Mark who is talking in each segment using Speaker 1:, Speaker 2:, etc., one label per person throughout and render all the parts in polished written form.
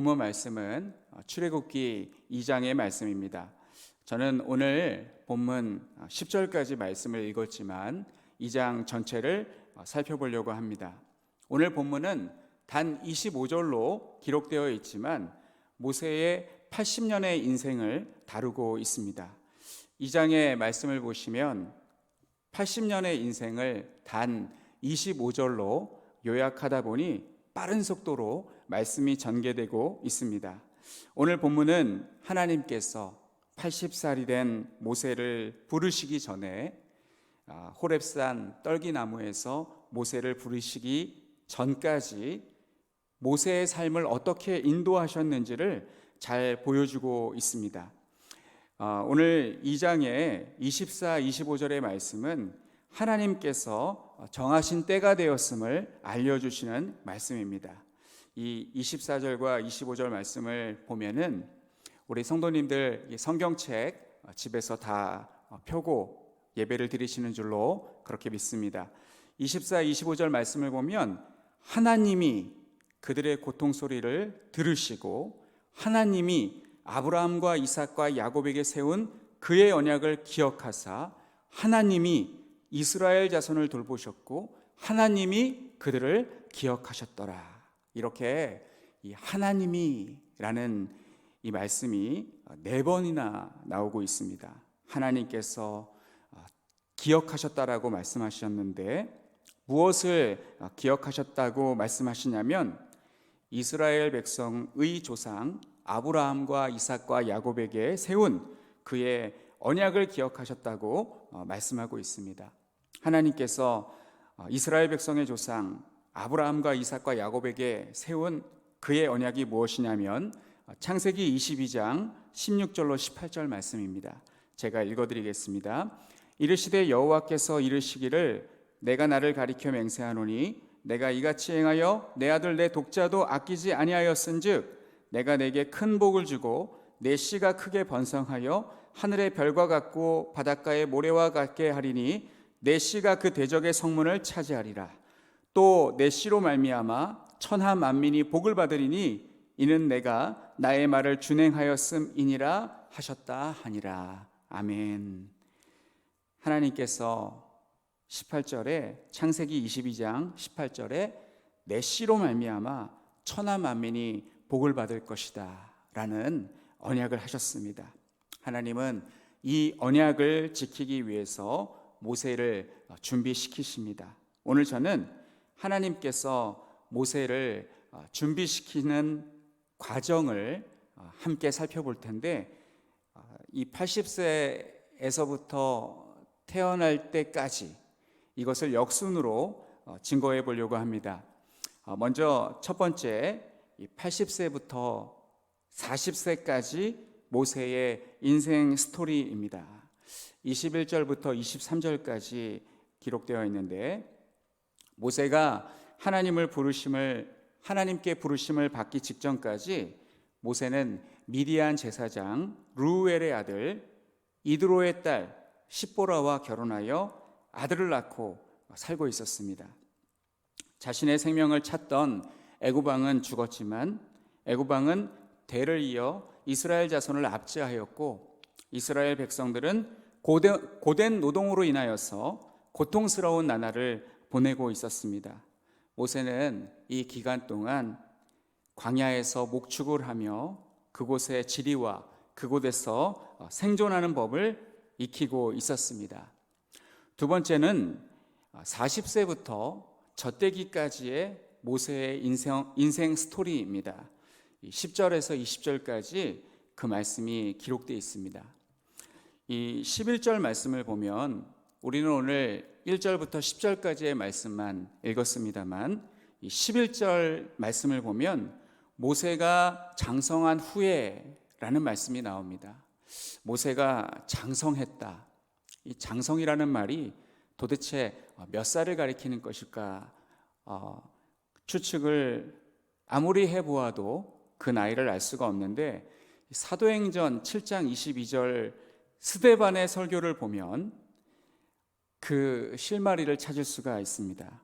Speaker 1: 본문 말씀은 출애굽기 2장의 말씀입니다. 저는 오늘 본문 10절까지 말씀을 읽었지만 2장 전체를 살펴보려고 합니다. 오늘 본문은 단 25절로 기록되어 있지만 모세의 80년의 인생을 다루고 있습니다. 2장의 말씀을 보시면 80년의 인생을 단 25절로 요약하다 보니 빠른 속도로 말씀이 전개되고 있습니다. 오늘 본문은 하나님께서 80살이 된 모세를 부르시기 전에 호렙산 떨기나무에서 모세를 부르시기 전까지 모세의 삶을 어떻게 인도하셨는지를 잘 보여주고 있습니다. 오늘 2장의 24, 25절의 말씀은 하나님께서 정하신 때가 되었음을 알려주시는 말씀입니다. 이 24절과 25절 말씀을 보면은 우리 성도님들 성경책 집에서 다 펴고 예배를 드리시는 줄로 그렇게 믿습니다. 24, 25절 말씀을 보면 하나님이 그들의 고통 소리를 들으시고 하나님이 아브라함과 이삭과 야곱에게 세운 그의 언약을 기억하사 하나님이 이스라엘 자손을 돌보셨고 하나님이 그들을 기억하셨더라. 이렇게 이 하나님이라는 이 말씀이 4번이나 나오고 있습니다. 하나님께서 기억하셨다라고 말씀하셨는데 무엇을 기억하셨다고 말씀하시냐면 이스라엘 백성의 조상 아브라함과 이삭과 야곱에게 세운 그의 언약을 기억하셨다고 말씀하고 있습니다. 하나님께서 이스라엘 백성의 조상 아브라함과 이삭과 야곱에게 세운 그의 언약이 무엇이냐면 창세기 22장 16절로 18절 말씀입니다. 제가 읽어드리겠습니다. 이르시되 여호와께서 이르시기를 내가 나를 가리켜 맹세하노니 내가 이같이 행하여 내 아들 내 독자도 아끼지 아니하였은즉 내가 내게 큰 복을 주고 내 씨가 크게 번성하여 하늘의 별과 같고 바닷가의 모래와 같게 하리니 내 씨가 그 대적의 성문을 차지하리라. 또 내 씨로 말미암아 천하 만민이 복을 받으리니 이는 내가 나의 말을 준행하였음이니라 하셨다 하니라. 아멘. 하나님께서 18절에 창세기 22장 18절에 내 씨로 말미암아 천하 만민이 복을 받을 것이다 라는 언약을 하셨습니다. 하나님은 이 언약을 지키기 위해서 모세를 준비시키십니다. 오늘 저는 하나님께서 모세를 준비시키는 과정을 함께 살펴볼 텐데 이 80세에서부터 태어날 때까지 이것을 역순으로 증거해 보려고 합니다. 먼저 첫 번째 80세부터 40세까지 모세의 인생 스토리입니다. 21절부터 23절까지 기록되어 있는데 모세가 하나님께 부르심을 받기 직전까지 모세는 미디안 제사장 르우엘의 아들 이드로의 딸 십보라와 결혼하여 아들을 낳고 살고 있었습니다. 자신의 생명을 찾던 애굽 왕은 죽었지만 애굽 왕은 대를 이어 이스라엘 자손을 압제하였고 이스라엘 백성들은 고된 노동으로 인하여서 고통스러운 나날을 보내고 있었습니다. 모세는 이 기간 동안 광야에서 목축을 하며 그곳의 지리와 그곳에서 생존하는 법을 익히고 있었습니다. 두 번째는 40세부터 젖되기까지의 모세의 인생 스토리입니다. 10절에서 20절까지 그 말씀이 기록되어 있습니다. 이 11절 말씀을 보면 우리는 오늘 1절부터 10절까지의 말씀만 읽었습니다만 이 11절 말씀을 보면 모세가 장성한 후에라는 말씀이 나옵니다. 모세가 장성했다. 이 장성이라는 말이 도대체 몇 살을 가리키는 것일까? 추측을 아무리 해보아도 그 나이를 알 수가 없는데 사도행전 7장 22절 스데반의 설교를 보면 그 실마리를 찾을 수가 있습니다.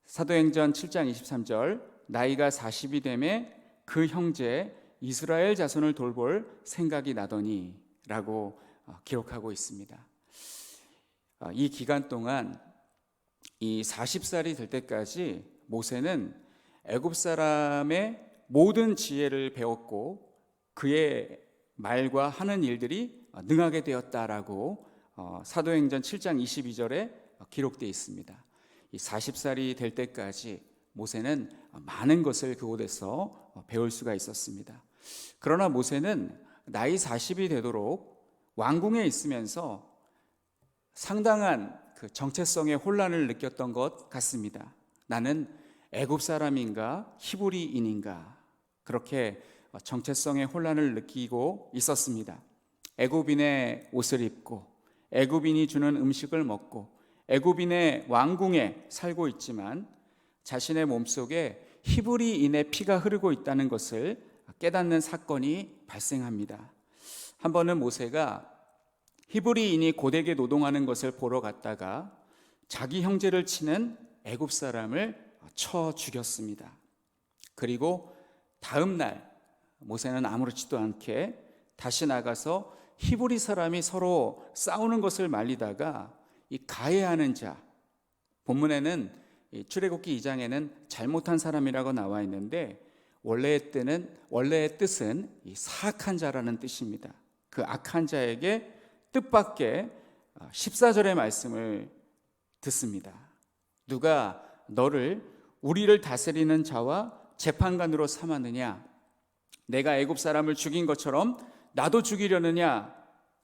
Speaker 1: 사도행전 7장 23절 나이가 40이 되매 그 형제 이스라엘 자손을 돌볼 생각이 나더니 라고 기록하고 있습니다. 이 기간 동안 이 40살이 될 때까지 모세는 애굽 사람의 모든 지혜를 배웠고 그의 말과 하는 일들이 능하게 되었다라고 사도행전 7장 22절에 기록되어 있습니다. 이 40살이 될 때까지 모세는 많은 것을 그곳에서 배울 수가 있었습니다. 그러나 모세는 나이 40이 되도록 왕궁에 있으면서 상당한 그 정체성의 혼란을 느꼈던 것 같습니다. 나는 애굽 사람인가 히브리인인가, 그렇게 정체성의 혼란을 느끼고 있었습니다. 애굽인의 옷을 입고 애굽인이 주는 음식을 먹고 애굽인의 왕궁에 살고 있지만 자신의 몸속에 히브리인의 피가 흐르고 있다는 것을 깨닫는 사건이 발생합니다. 한 번은 모세가 히브리인이 고되게 노동하는 것을 보러 갔다가 자기 형제를 치는 애굽 사람을 쳐 죽였습니다. 그리고 다음 날 모세는 아무렇지도 않게 다시 나가서 히브리 사람이 서로 싸우는 것을 말리다가 이 가해하는 자, 본문에는 출애굽기 2장에는 잘못한 사람이라고 나와 있는데 원래의 뜻은 이 사악한 자라는 뜻입니다. 그 악한 자에게 뜻밖의 14절의 말씀을 듣습니다. 누가 너를 우리를 다스리는 자와 재판관으로 삼았느냐? 내가 애굽 사람을 죽인 것처럼 나도 죽이려느냐?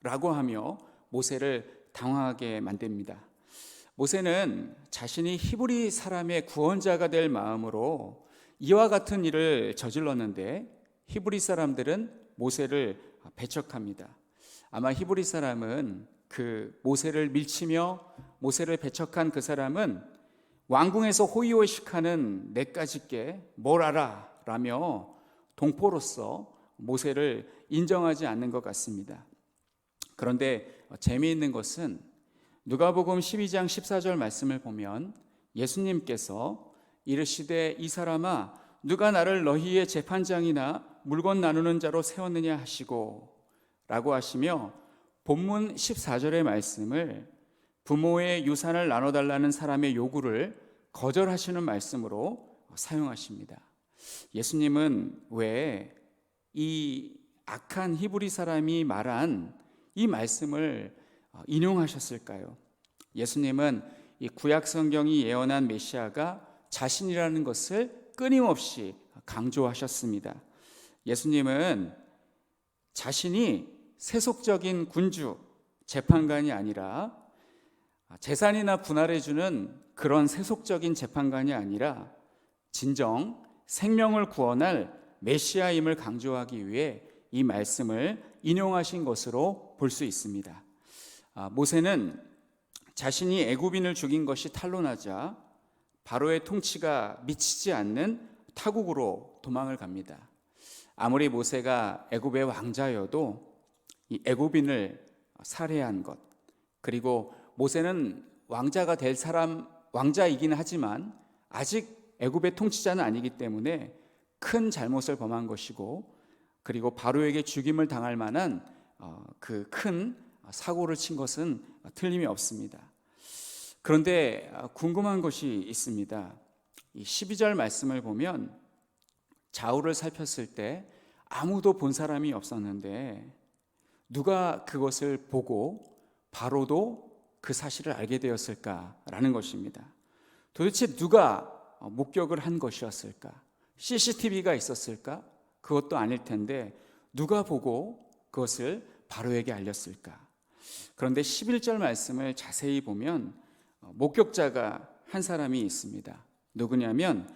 Speaker 1: 라고 하며 모세를 당황하게 만듭니다. 모세는 자신이 히브리 사람의 구원자가 될 마음으로 이와 같은 일을 저질렀는데 히브리 사람들은 모세를 배척합니다. 아마 히브리 사람은 그 모세를 밀치며 모세를 배척한 그 사람은 왕궁에서 호의호식하는 내까짓게 뭘 알아? 라며 동포로서 모세를 인정하지 않는 것 같습니다. 그런데 재미있는 것은 누가복음 12장 14절 말씀을 보면 예수님께서 이르시되 이 사람아 누가 나를 너희의 재판장이나 물건 나누는 자로 세웠느냐 하시고 라고 하시며 본문 14절의 말씀을 부모의 유산을 나눠달라는 사람의 요구를 거절하시는 말씀으로 사용하십니다. 예수님은 왜 이 악한 히브리 사람이 말한 이 말씀을 인용하셨을까요? 예수님은 이 구약 성경이 예언한 메시아가 자신이라는 것을 끊임없이 강조하셨습니다. 예수님은 자신이 세속적인 군주, 재판관이 아니라 재산이나 분할해주는 그런 세속적인 재판관이 아니라 진정 생명을 구원할 메시아임을 강조하기 위해 이 말씀을 인용하신 것으로 볼 수 있습니다. 모세는 자신이 애굽인을 죽인 것이 탄로나자 바로의 통치가 미치지 않는 타국으로 도망을 갑니다. 아무리 모세가 애굽의 왕자여도 이 애굽인을 살해한 것, 그리고 모세는 왕자가 될 사람, 왕자이긴 하지만 아직 애굽의 통치자는 아니기 때문에 큰 잘못을 범한 것이고, 그리고 바로에게 죽임을 당할 만한 그 큰 사고를 친 것은 틀림이 없습니다. 그런데 궁금한 것이 있습니다. 이 12절 말씀을 보면 좌우를 살폈을 때 아무도 본 사람이 없었는데 누가 그것을 보고 바로도 그 사실을 알게 되었을까라는 것입니다. 도대체 누가 목격을 한 것이었을까? CCTV가 있었을까? 그것도 아닐 텐데 누가 보고 그것을 바로에게 알렸을까? 그런데 11절 말씀을 자세히 보면 목격자가 한 사람이 있습니다. 누구냐면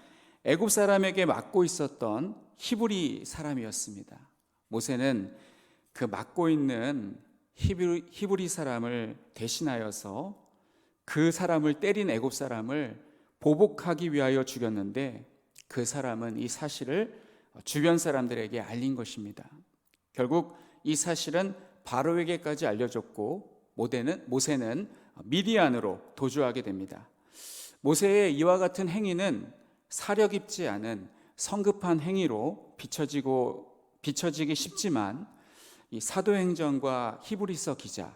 Speaker 1: 애굽 사람에게 맡고 있었던 히브리 사람이었습니다. 모세는 그 맡고 있는 히브리 사람을 대신하여서 그 사람을 때린 애굽 사람을 보복하기 위하여 죽였는데 그 사람은 이 사실을 주변 사람들에게 알린 것입니다. 결국 이 사실은 바로에게까지 알려졌고 모세는 미디안으로 도주하게 됩니다. 모세의 이와 같은 행위는 사려 깊지 않은 성급한 행위로 비춰지기 쉽지만 이 사도행전과 히브리서 기자,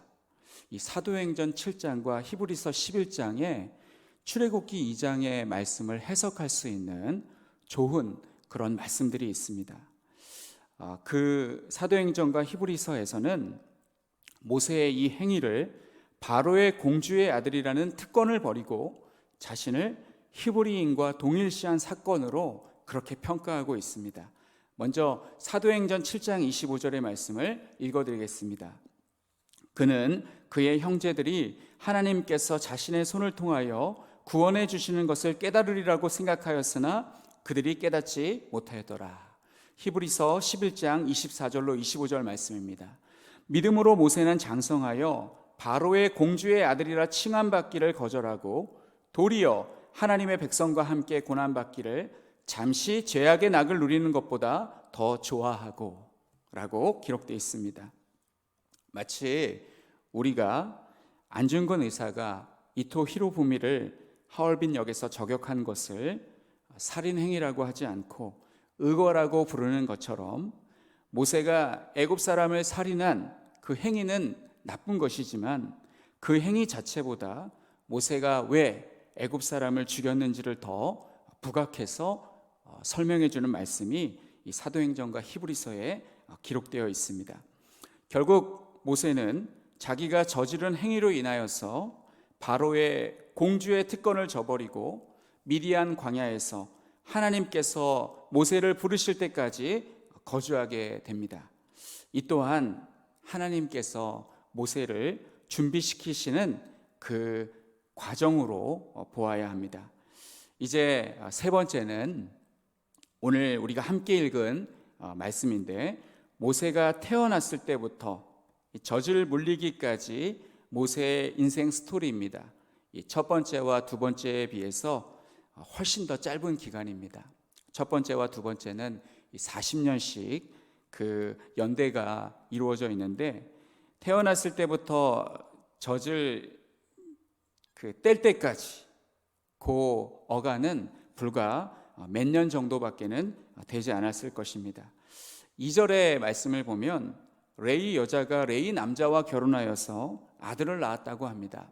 Speaker 1: 이 사도행전 7장과 히브리서 11장에 출애굽기 2장의 말씀을 해석할 수 있는 좋은 그런 말씀들이 있습니다. 그 사도행전과 히브리서에서는 모세의 이 행위를 바로의 공주의 아들이라는 특권을 버리고 자신을 히브리인과 동일시한 사건으로 그렇게 평가하고 있습니다. 먼저 사도행전 7장 25절의 말씀을 읽어드리겠습니다. 그는 그의 형제들이 하나님께서 자신의 손을 통하여 구원해 주시는 것을 깨달으리라고 생각하였으나 그들이 깨닫지 못하였더라. 히브리서 11장 24절로 25절 말씀입니다. 믿음으로 모세는 장성하여 바로의 공주의 아들이라 칭함받기를 거절하고 도리어 하나님의 백성과 함께 고난받기를 잠시 죄악의 낙을 누리는 것보다 더 좋아하고 라고 기록되어 있습니다. 마치 우리가 안중근 의사가 이토 히로부미를 하얼빈 역에서 저격한 것을 살인행위라고 하지 않고 의거라고 부르는 것처럼 모세가 애굽 사람을 살인한 그 행위는 나쁜 것이지만 그 행위 자체보다 모세가 왜 애굽 사람을 죽였는지를 더 부각해서 설명해 주는 말씀이 이 사도행전과 히브리서에 기록되어 있습니다. 결국 모세는 자기가 저지른 행위로 인하여서 바로의 공주의 특권을 저버리고 미디안 광야에서 하나님께서 모세를 부르실 때까지 거주하게 됩니다. 이 또한 하나님께서 모세를 준비시키시는 그 과정으로 보아야 합니다. 이제 세 번째는 오늘 우리가 함께 읽은 말씀인데, 모세가 태어났을 때부터 젖을 물리기까지 모세의 인생 스토리입니다. 첫 번째와 두 번째에 비해서 훨씬 더 짧은 기간입니다. 첫 번째와 두 번째는 40년씩 그 연대가 이루어져 있는데, 태어났을 때부터 젖을 뗄 때까지 그 어간은 불과 몇 년 정도밖에는 되지 않았을 것입니다. 2절의 말씀을 보면 레위 여자가 레위 남자와 결혼하여서 아들을 낳았다고 합니다.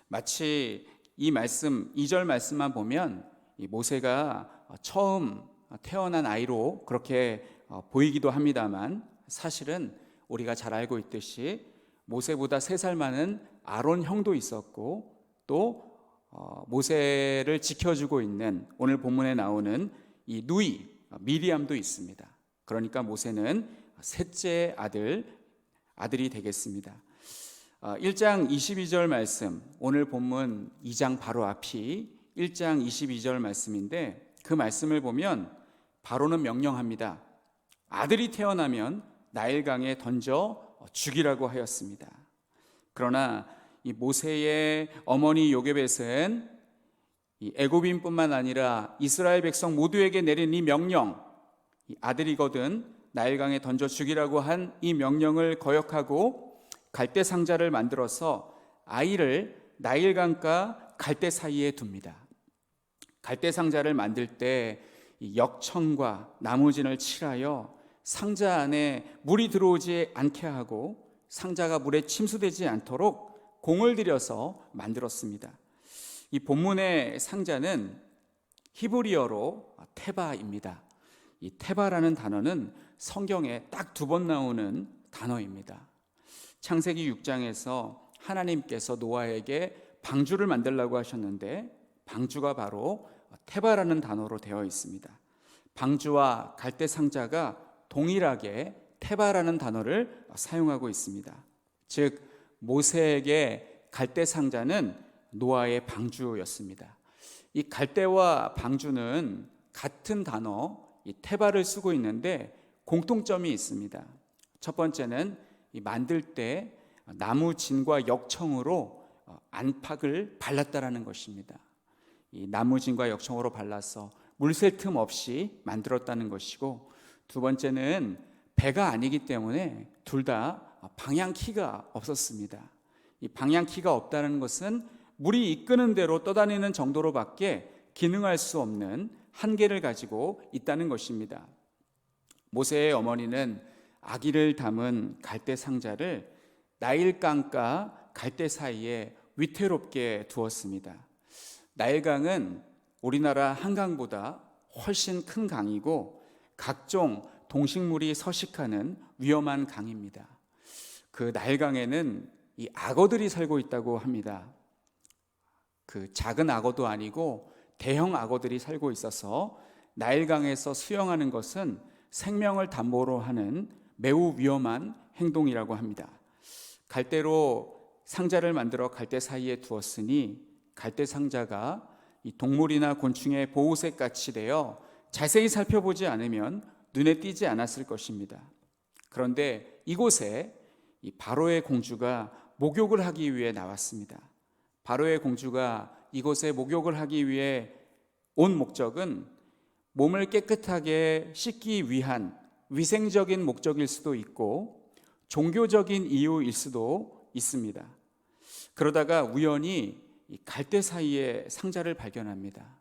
Speaker 1: 마치 이 말씀, 2절 말씀만 보면 이 모세가 처음 태어난 아이로 그렇게 보이기도 합니다만, 사실은 우리가 잘 알고 있듯이 모세보다 3살 많은 아론 형도 있었고, 또 모세를 지켜주고 있는 오늘 본문에 나오는 이 누이 미리암도 있습니다. 그러니까 모세는 셋째 아들이 되겠습니다. 1장 22절 말씀, 오늘 본문 2장 바로 앞이 1장 22절 말씀인데, 그 말씀을 보면 바로는 명령합니다. 아들이 태어나면 나일강에 던져 죽이라고 하였습니다. 그러나 이 모세의 어머니 요게벳은 이 애굽인뿐만 아니라 이스라엘 백성 모두에게 내린 이 명령, 이 아들이거든 나일강에 던져 죽이라고 한 이 명령을 거역하고 갈대 상자를 만들어서 아이를 나일강과 갈대 사이에 둡니다. 갈대 상자를 만들 때 이 역청과 나무진을 칠하여 상자 안에 물이 들어오지 않게 하고 상자가 물에 침수되지 않도록 공을 들여서 만들었습니다. 이 본문의 상자는 히브리어로 테바입니다. 이 테바라는 단어는 성경에 딱 2번 나오는 단어입니다. 창세기 6장에서 하나님께서 노아에게 방주를 만들라고 하셨는데, 방주가 바로 테바라는 단어로 되어 있습니다. 방주와 갈대 상자가 동일하게 테바라는 단어를 사용하고 있습니다. 즉 모세에게 갈대 상자는 노아의 방주였습니다. 이 갈대와 방주는 같은 단어 이 테바를 쓰고 있는데 공통점이 있습니다. 첫 번째는 이 만들 때 나무 진과 역청으로 안팎을 발랐다라는 것입니다. 이 나무 진과 역청으로 발라서 물샐 틈 없이 만들었다는 것이고, 두 번째는 배가 아니기 때문에 둘 다 방향키가 없었습니다. 이 방향키가 없다는 것은 물이 이끄는 대로 떠다니는 정도로밖에 기능할 수 없는 한계를 가지고 있다는 것입니다. 모세의 어머니는 아기를 담은 갈대 상자를 나일강과 갈대 사이에 위태롭게 두었습니다. 나일강은 우리나라 한강보다 훨씬 큰 강이고 각종 동식물이 서식하는 위험한 강입니다. 그 나일강에는 이 악어들이 살고 있다고 합니다. 그 작은 악어도 아니고 대형 악어들이 살고 있어서 나일강에서 수영하는 것은 생명을 담보로 하는 매우 위험한 행동이라고 합니다. 갈대로 상자를 만들어 갈대 사이에 두었으니 갈대 상자가 이 동물이나 곤충의 보호색 같이 되어 자세히 살펴보지 않으면 눈에 띄지 않았을 것입니다. 그런데 이곳에 이 바로의 공주가 목욕을 하기 위해 나왔습니다. 바로의 공주가 이곳에 목욕을 하기 위해 온 목적은 몸을 깨끗하게 씻기 위한 위생적인 목적일 수도 있고 종교적인 이유일 수도 있습니다. 그러다가 우연히 이 갈대 사이에 상자를 발견합니다.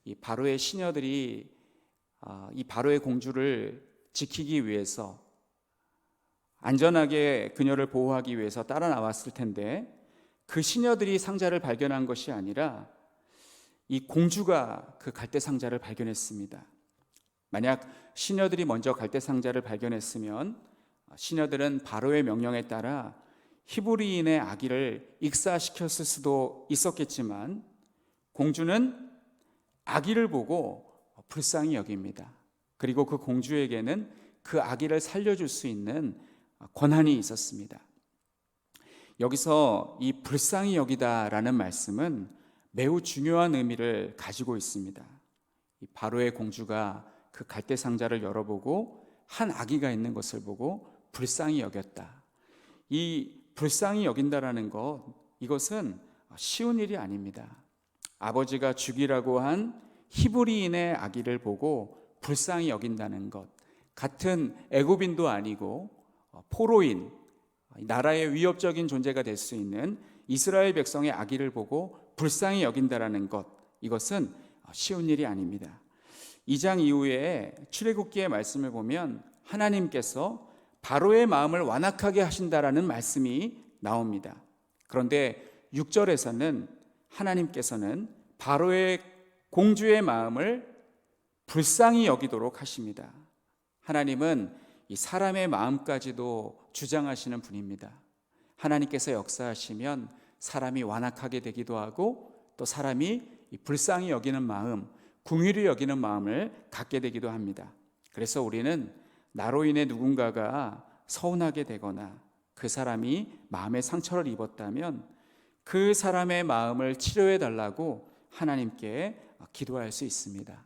Speaker 1: 이 바로의 시녀들이 이 바로의 공주를 지키기 위해서 안전하게 그녀를 보호하기 위해서 따라 나왔을 텐데 그 시녀들이 상자를 발견한 것이 아니라 이 공주가 그 갈대 상자를 발견했습니다. 만약 시녀들이 먼저 갈대 상자를 발견했으면 시녀들은 바로의 명령에 따라 히브리인의 아기를 익사시켰을 수도 있었겠지만 공주는 아기를 보고 불쌍히 여깁니다. 그리고 그 공주에게는 그 아기를 살려줄 수 있는 권한이 있었습니다. 여기서 이 불쌍히 여기다라는 말씀은 매우 중요한 의미를 가지고 있습니다. 이 바로의 공주가 그 갈대 상자를 열어보고 한 아기가 있는 것을 보고 불쌍히 여겼다. 이 불쌍히 여긴다라는 것, 이것은 쉬운 일이 아닙니다. 아버지가 죽이라고 한 히브리인의 아기를 보고 불쌍히 여긴다는 것, 같은 애굽인도 아니고 포로인, 나라의 위협적인 존재가 될 수 있는 이스라엘 백성의 아기를 보고 불쌍히 여긴다라는 것, 이것은 쉬운 일이 아닙니다. 2장 이후에 출애굽기의 말씀을 보면 하나님께서 바로의 마음을 완악하게 하신다라는 말씀이 나옵니다. 그런데 6절에서는 하나님께서는 바로의 공주의 마음을 불쌍히 여기도록 하십니다. 하나님은 이 사람의 마음까지도 주장하시는 분입니다. 하나님께서 역사하시면 사람이 완악하게 되기도 하고 또 사람이 불쌍히 여기는 마음, 긍휼히 여기는 마음을 갖게 되기도 합니다. 그래서 우리는 나로 인해 누군가가 서운하게 되거나 그 사람이 마음의 상처를 입었다면 그 사람의 마음을 치료해 달라고 하나님께 기도할 수 있습니다.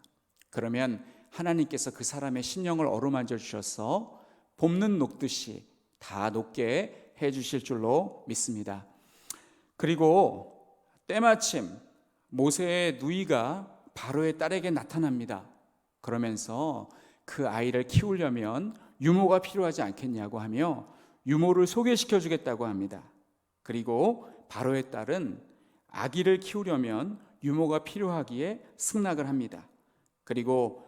Speaker 1: 그러면 하나님께서 그 사람의 심령을 어루만져 주셔서 봄는 녹듯이 다 녹게 해 주실 줄로 믿습니다. 그리고 때마침 모세의 누이가 바로의 딸에게 나타납니다. 그러면서 그 아이를 키우려면 유모가 필요하지 않겠냐고 하며 유모를 소개시켜 주겠다고 합니다. 그리고 바로의 딸은 아기를 키우려면 유모가 필요하기에 승낙을 합니다. 그리고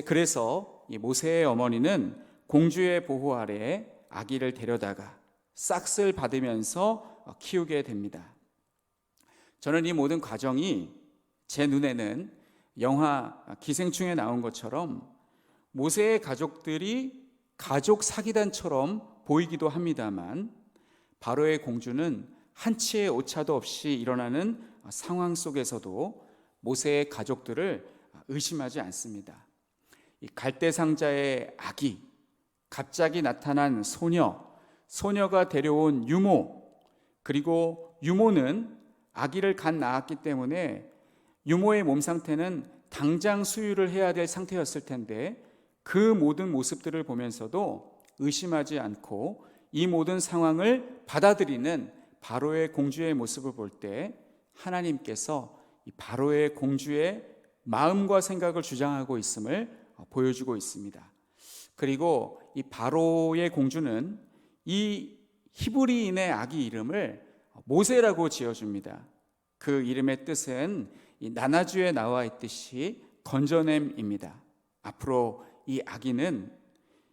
Speaker 1: 그래서 이 모세의 어머니는 공주의 보호 아래에 아기를 데려다가 싹쓸 받으면서 키우게 됩니다. 저는 이 모든 과정이 제 눈에는 영화 기생충에 나온 것처럼 모세의 가족들이 가족 사기단처럼 보이기도 합니다만 바로의 공주는 한치의 오차도 없이 일어나는 상황 속에서도 모세의 가족들을 의심하지 않습니다. 이 갈대 상자의 아기, 갑자기 나타난 소녀가 데려온 유모, 그리고 유모는 아기를 갓 낳았기 때문에 유모의 몸 상태는 당장 수유를 해야 될 상태였을 텐데 그 모든 모습들을 보면서도 의심하지 않고 이 모든 상황을 받아들이는 바로의 공주의 모습을 볼 때 하나님께서 이 바로의 공주의 마음과 생각을 주장하고 있음을 보여주고 있습니다. 그리고 이 바로의 공주는 이 히브리인의 아기 이름을 모세라고 지어줍니다. 그 이름의 뜻은 이 나나주에 나와 있듯이 건져냄입니다. 앞으로 이 아기는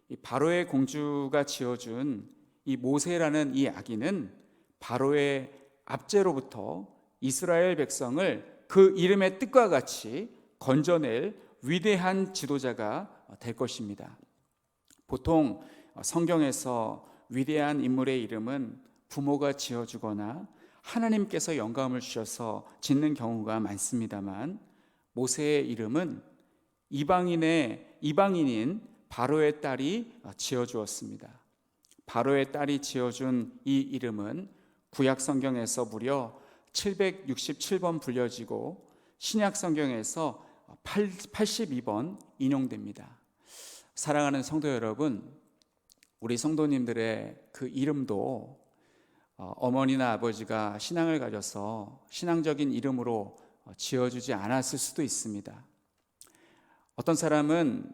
Speaker 1: 이 바로의 공주가 지어준 이 모세라는 이 아기는 바로의 압제로부터 이스라엘 백성을 그 이름의 뜻과 같이 건져낼 위대한 지도자가 될 것입니다. 보통 성경에서 위대한 인물의 이름은 부모가 지어주거나 하나님께서 영감을 주셔서 짓는 경우가 많습니다만, 모세의 이름은 이방인인 바로의 딸이 지어주었습니다. 바로의 딸이 지어준 이 이름은 구약 성경에서 무려 767번 불려지고 신약 성경에서 82번 인용됩니다. 사랑하는 성도 여러분, 우리 성도님들의 그 이름도 어머니나 아버지가 신앙을 가져서 신앙적인 이름으로 지어주지 않았을 수도 있습니다. 어떤 사람은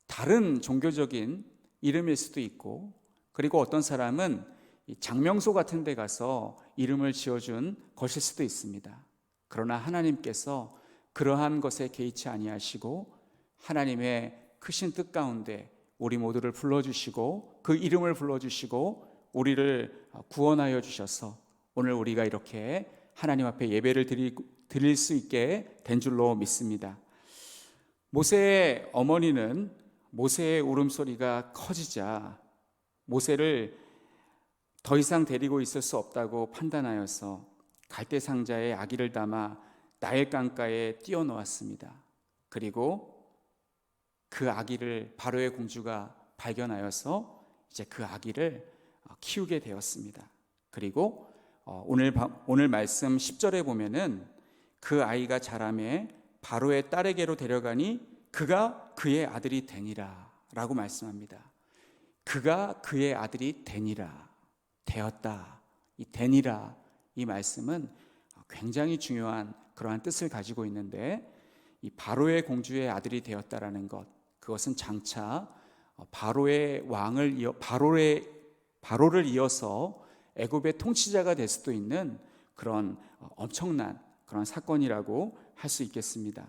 Speaker 1: 다른 종교적인 이름일 수도 있고, 그리고 어떤 사람은 장명소 같은 데 가서 이름을 지어준 것일 수도 있습니다. 그러나 하나님께서 그러한 것에 개의치 아니하시고 하나님의 크신 뜻 가운데 우리 모두를 불러주시고 그 이름을 불러주시고 우리를 구원하여 주셔서 오늘 우리가 이렇게 하나님 앞에 예배를 드릴 수 있게 된 줄로 믿습니다. 모세의 어머니는 모세의 울음소리가 커지자 모세를 더 이상 데리고 있을 수 없다고 판단하여서 갈대 상자에 아기를 담아 나일 강가에 띄워놓았습니다. 그리고 그 아기를 바로의 공주가 발견하여서 이제 그 아기를 키우게 되었습니다. 그리고 오늘 말씀 10절에 보면은 그 아이가 자라매 바로의 딸에게로 데려가니 그가 그의 아들이 되니라 라고 말씀합니다. 그가 그의 아들이 되니라, 되었다. 이 되니라, 이 말씀은 굉장히 중요한 그러한 뜻을 가지고 있는데, 이 바로의 공주의 아들이 되었다라는 것, 그것은 장차 바로의 왕을 바로를 이어서 애굽의 통치자가 될 수도 있는 그런 엄청난 그런 사건이라고 할 수 있겠습니다.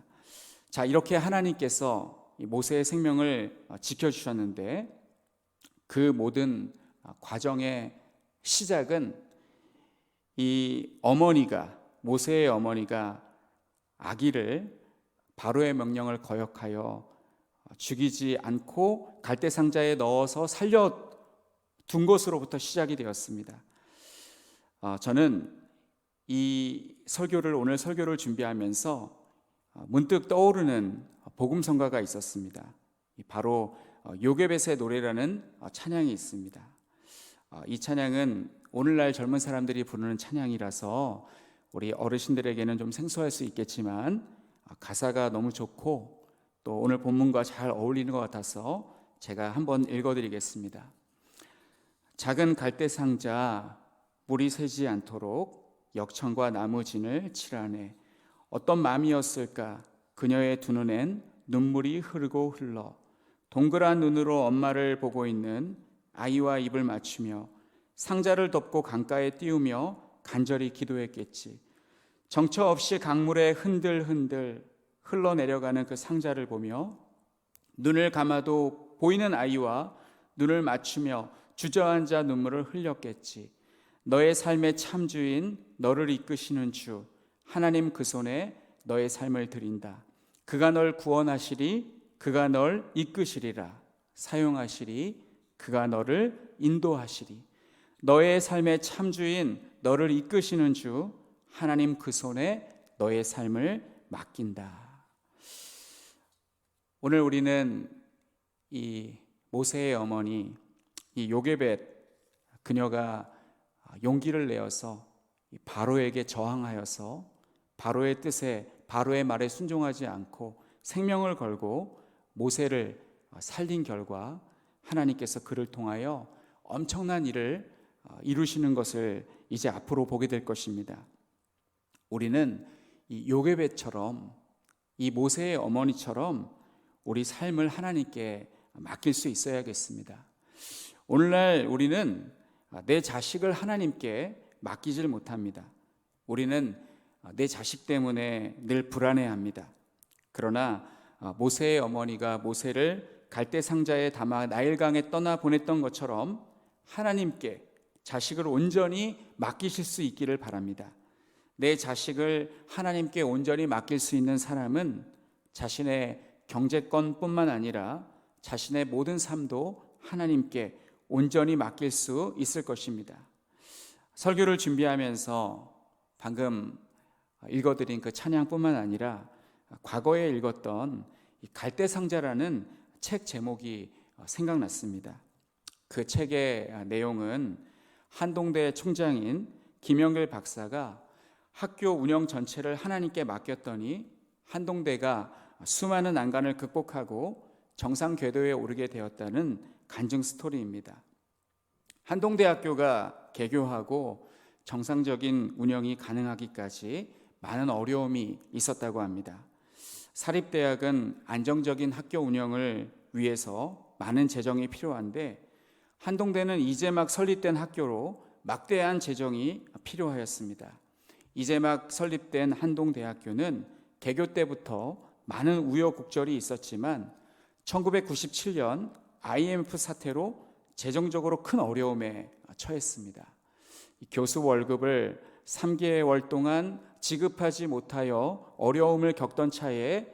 Speaker 1: 자, 이렇게 하나님께서 모세의 생명을 지켜주셨는데, 그 모든 과정의 시작은 이 모세의 어머니가 아기를 바로의 명령을 거역하여 죽이지 않고 갈대상자에 넣어서 살려둔 것으로부터 시작이 되었습니다. 저는 오늘 설교를 준비하면서 문득 떠오르는 복음성가가 있었습니다. 바로 요게벳의 노래라는 찬양이 있습니다. 이 찬양은 오늘날 젊은 사람들이 부르는 찬양이라서 우리 어르신들에게는 좀 생소할 수 있겠지만 가사가 너무 좋고 또 오늘 본문과 잘 어울리는 것 같아서 제가 한번 읽어드리겠습니다. 작은 갈대 상자 물이 새지 않도록 역청과 나무진을 칠하네. 어떤 마음이었을까 그녀의 두 눈엔 눈물이 흐르고 흘러 동그란 눈으로 엄마를 보고 있는 아이와 입을 맞추며 상자를 덮고 강가에 띄우며 간절히 기도했겠지. 정처 없이 강물에 흔들흔들 흘러내려가는 그 상자를 보며 눈을 감아도 보이는 아이와 눈을 맞추며 주저앉아 눈물을 흘렸겠지. 너의 삶의 참주인 너를 이끄시는 주 하나님, 그 손에 너의 삶을 드린다. 그가 널 구원하시리, 그가 널 이끄시리라. 사용하시리, 그가 너를 인도하시리. 너의 삶의 참주인 너를 이끄시는 주 하나님, 그 손에 너의 삶을 맡긴다. 오늘 우리는 이 모세의 어머니 이 요게벳, 그녀가 용기를 내어서 바로에게 저항하여서 바로의 뜻에, 바로의 말에 순종하지 않고 생명을 걸고 모세를 살린 결과 하나님께서 그를 통하여 엄청난 일을 이루시는 것을 이제 앞으로 보게 될 것입니다. 우리는 이 요게벳처럼, 이 모세의 어머니처럼 우리 삶을 하나님께 맡길 수 있어야겠습니다. 오늘날 우리는 내 자식을 하나님께 맡기질 못합니다. 우리는 내 자식 때문에 늘 불안해합니다. 그러나 모세의 어머니가 모세를 갈대 상자에 담아 나일강에 떠나 보냈던 것처럼 하나님께 자식을 온전히 맡기실 수 있기를 바랍니다. 내 자식을 하나님께 온전히 맡길 수 있는 사람은 자신의 경제권뿐만 아니라 자신의 모든 삶도 하나님께 온전히 맡길 수 있을 것입니다. 설교를 준비하면서 방금 읽어드린 그 찬양뿐만 아니라 과거에 읽었던 갈대상자라는 책 제목이 생각났습니다. 그 책의 내용은 한동대 총장인 김영길 박사가 학교 운영 전체를 하나님께 맡겼더니 한동대가 수많은 난관을 극복하고 정상 궤도에 오르게 되었다는 간증 스토리입니다. 한동대학교가 개교하고 정상적인 운영이 가능하기까지 많은 어려움이 있었다고 합니다. 사립대학은 안정적인 학교 운영을 위해서 많은 재정이 필요한데 한동대는 이제 막 설립된 학교로 막대한 재정이 필요하였습니다. 이제 막 설립된 한동대학교는 개교 때부터 많은 우여곡절이 있었지만 1997년 IMF 사태로 재정적으로 큰 어려움에 처했습니다. 교수 월급을 3개월 동안 지급하지 못하여 어려움을 겪던 차에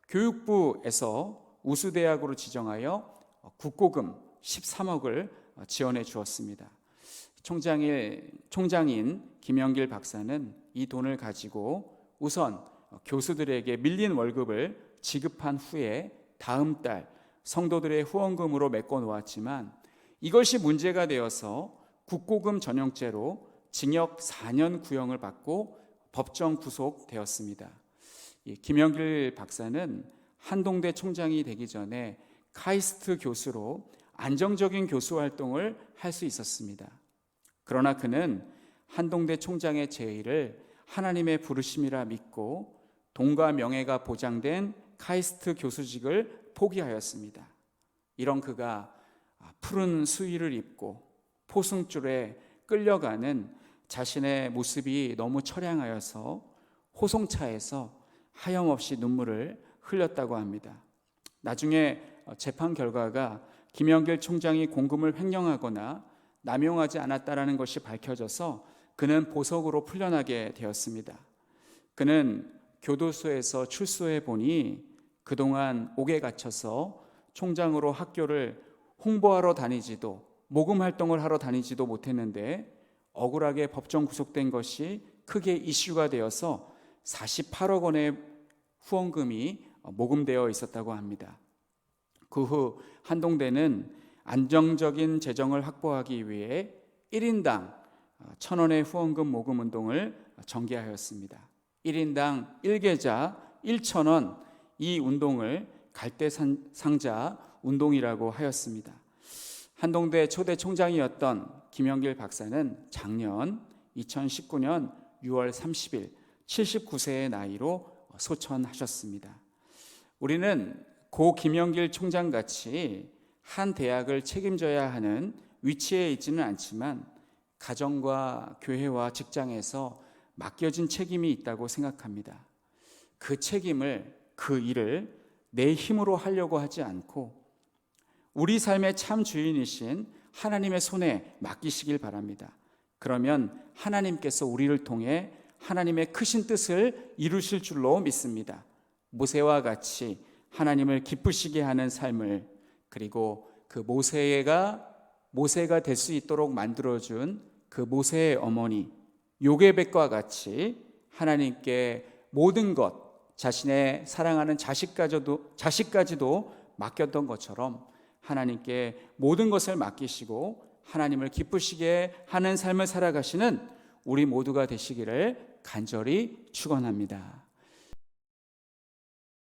Speaker 1: 교육부에서 우수대학으로 지정하여 국고금 13억을 지원해 주었습니다. 총장인 김영길 박사는 이 돈을 가지고 우선 교수들에게 밀린 월급을 지급한 후에 다음 달 성도들의 후원금으로 메꿔 놓았지만 이것이 문제가 되어서 국고금 전용죄로 징역 4년 구형을 받고 법정 구속되었습니다. 김영길 박사는 한동대 총장이 되기 전에 카이스트 교수로 안정적인 교수 활동을 할 수 있었습니다. 그러나 그는 한동대 총장의 제의를 하나님의 부르심이라 믿고 돈과 명예가 보장된 카이스트 교수직을 포기하였습니다. 이런 그가 푸른 수의를 입고 포승줄에 끌려가는 자신의 모습이 너무 처량하여서 호송차에서 하염없이 눈물을 흘렸다고 합니다. 나중에 재판 결과가 김영길 총장이 공금을 횡령하거나 남용하지 않았다라는 것이 밝혀져서 그는 보석으로 풀려나게 되었습니다. 그는 교도소에서 출소해 보니 그동안 옥에 갇혀서 총장으로 학교를 홍보하러 다니지도 모금 활동을 하러 다니지도 못했는데 억울하게 법정 구속된 것이 크게 이슈가 되어서 48억 원의 후원금이 모금되어 있었다고 합니다. 그 후 한동대는 안정적인 재정을 확보하기 위해 1인당 1,000원의 후원금 모금 운동을 전개하였습니다. 1인당 1계좌 1,000원, 이 운동을 갈대상자 운동이라고 하였습니다. 한동대 초대 총장이었던 김영길 박사는 작년 2019년 6월 30일 79세의 나이로 소천하셨습니다. 우리는 고 김영길 총장같이 한 대학을 책임져야 하는 위치에 있지는 않지만 가정과 교회와 직장에서 맡겨진 책임이 있다고 생각합니다. 그 책임을, 그 일을 내 힘으로 하려고 하지 않고 우리 삶의 참 주인이신 하나님의 손에 맡기시길 바랍니다. 그러면 하나님께서 우리를 통해 하나님의 크신 뜻을 이루실 줄로 믿습니다. 모세와 같이 하나님을 기쁘시게 하는 삶을, 그리고 그 모세가 될 수 있도록 만들어준 그 모세의 어머니 요게벳과 같이 하나님께 모든 것, 자신의 사랑하는 자식까지도 맡겼던 것처럼 하나님께 모든 것을 맡기시고 하나님을 기쁘시게 하는 삶을 살아가시는 우리 모두가 되시기를 간절히 축원합니다.